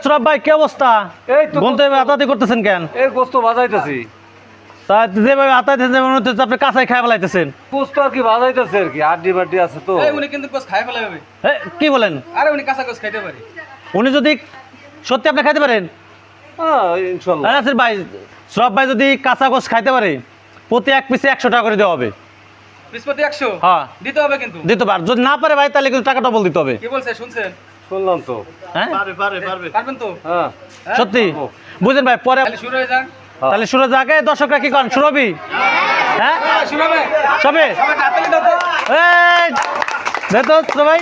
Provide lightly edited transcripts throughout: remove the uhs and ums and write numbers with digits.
সুরাব ভাই কি অবস্থা? এই তো বলতে আতাতি করতেছেন কেন? এই গোস্ত ভাজাইতেছি। তা যেভাবে আতাইতেছেন মনে হচ্ছে আপনি কাঁচাই খাই ফেলাইতেছেন। গোস্ত আর কি ভাজাইতেছে আর কি, আড্ডি বাড্ডি আছে তো। উনি কিন্তু গোস্ত খাই ফেলাবে। কি বলেন? আরে উনি কাঁচা গোস্ত খাইতে পারে। উনি যদি সত্যি আপনি খাইতে পারেন? হ্যাঁ ইনশাআল্লাহ। নাসির ভাই, সুরাব ভাই যদি কাঁচা গোস্ত খাইতে পারে প্রতি এক পিসে 100 টাকা করে দেওয়া হবে। পিস প্রতি 100? হ্যাঁ দিতে হবে কিন্তু। দিতে পার, যদি না পারে ভাই তাহলে কিন্তু টাকা ডবল দিতে হবে। কি বলছে শুনছেন? শুনলাম তো। হ্যাঁ পারবেন তো? হ্যাঁ সত্যি বুঝেন ভাই। পরে তাহলে শুরু হয়ে যাক। তাহলে শুরু যাকে দর্শকরা কি করেন? শুরবি? হ্যাঁ শুরু হবে। সবে সবাই হাততালি দাও তো। এই দে তো সুরাব ভাই।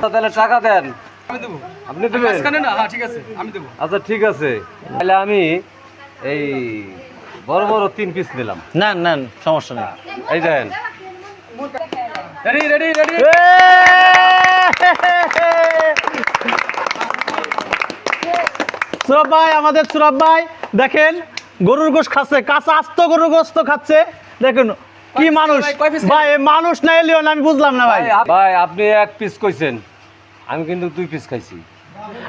তাহলে টাকা দেন। আমি দেব। আপনি দেবেন? মাঝখানে না? হ্যাঁ ঠিক আছে, আমি দেব। আচ্ছা ঠিক আছে, তাহলে আমি এই বড় বড় 3 পিস নিলাম। নেন নেন, সমস্যা নেই। এই দেন। Ready ready ready. সুরাব ভাই, আমাদের সুরাব ভাই দেখেন গরুর গোশত খাচ্ছে, কাঁচা আস্ত গরুর গোশত খাচ্ছে। দেখুন কি মানুষ ভাই, মানুষ না এলিও না, আমি বুঝলাম না ভাই। ভাই আপনি 1 পিস কইছেন, আমি কিন্তু 2 পিস খাইছি।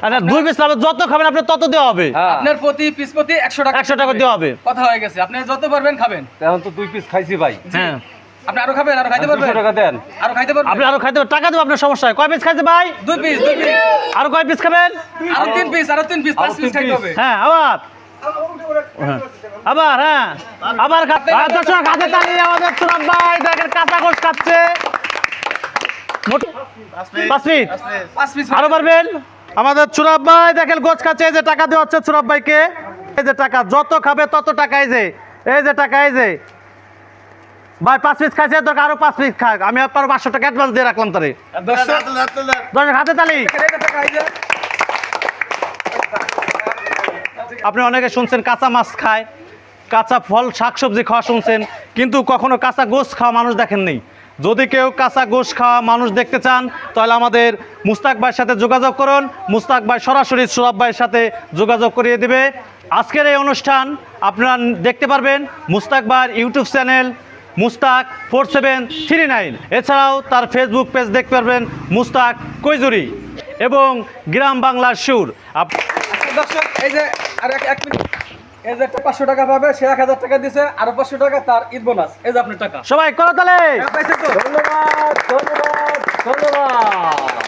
আচ্ছা 2 পিস যত খাবেন আপনি তত দেওয়া হবে। হ্যাঁ আপনার প্রতি পিস প্রতি 100 টাকা। 100 টাকা দেওয়া হবে। কথা হয়ে গেছে, আপনি যত পারবেন খাবেন। এখন তো 2 পিস খাইছি ভাই। হ্যাঁ আপনি আরো খাবেন, আরো খাইতে পারবেন। 200 টাকা দেন। আরো খাইতে পারবেন। আপনি আরো খাইতে পারবেন, টাকা দেবো, আপনার সমস্যা হয়। কয় পিস খাইছে ভাই? 2 পিস 2 পিস। আরো কয় পিস খাবেন? আরো 3 পিস, আরো 3 পিস, 5 পিস খাইতে হবে। হ্যাঁ আবার হ্যাঁ, আবার হ্যাঁ আবার দর্শক হাতে তালি আমাদের সুরাব ভাই দেখেন কাঁচা গোশত খাচ্ছে। 5 পিস 5 পিস। আরো পারবেন? আমাদের সুরাব ভাই দেখেন গোশত খাচ্ছে। এই যে টাকা দেওয়া হচ্ছে সুরাব ভাইকে, এই যে টাকা, যত খাবে তত টাকা। এই যে টাকা, এই যে ভাই 5 পিস খাইছে, দরকার আরো 5 পিস খাক। আমি আপনার 500 টাকা অ্যাডভান্স দিয়ে রাখলাম তারে। দর্শক হাতে তালি। আপনি অনেকে শুনছেন কাঁচা মাছ খায়, কাঁচা ফল শাকসবজি খাওয়া শুনছেন, কিন্তু কখনো কাঁচা গোশত খাওয়া মানুষ দেখেন নেই। যদি কেউ কাঁচা গোশত খাওয়া মানুষ দেখতে চান তাহলে আমাদের মুস্তাক ভাইয়ের সাথে যোগাযোগ করুন। মুস্তাক ভাই সরাসরি সুরাব ভাইয়ের সাথে যোগাযোগ করিয়ে দিবে। আজকের এই অনুষ্ঠান আপনারা দেখতে পারবেন মুস্তাক ভাইয়ের ইউটিউব চ্যানেল মুস্তাক 4739, এছাড়াও তার ফেসবুক পেজ দেখতে পারবেন মুস্তাক কৈজুরি এবং গ্রাম বাংলার সুর। দর্শক এই যে আর এক মিনিট, এই যে 500 টাকা পাবে, সে 1000 টাকা দিয়েছে, আরো 500 টাকা তার ঈদ বোনাস। এই যে আপনার টাকা। সবাই করতালি। পাইছে তো? ধন্যবাদ ধন্যবাদ ধন্যবাদ।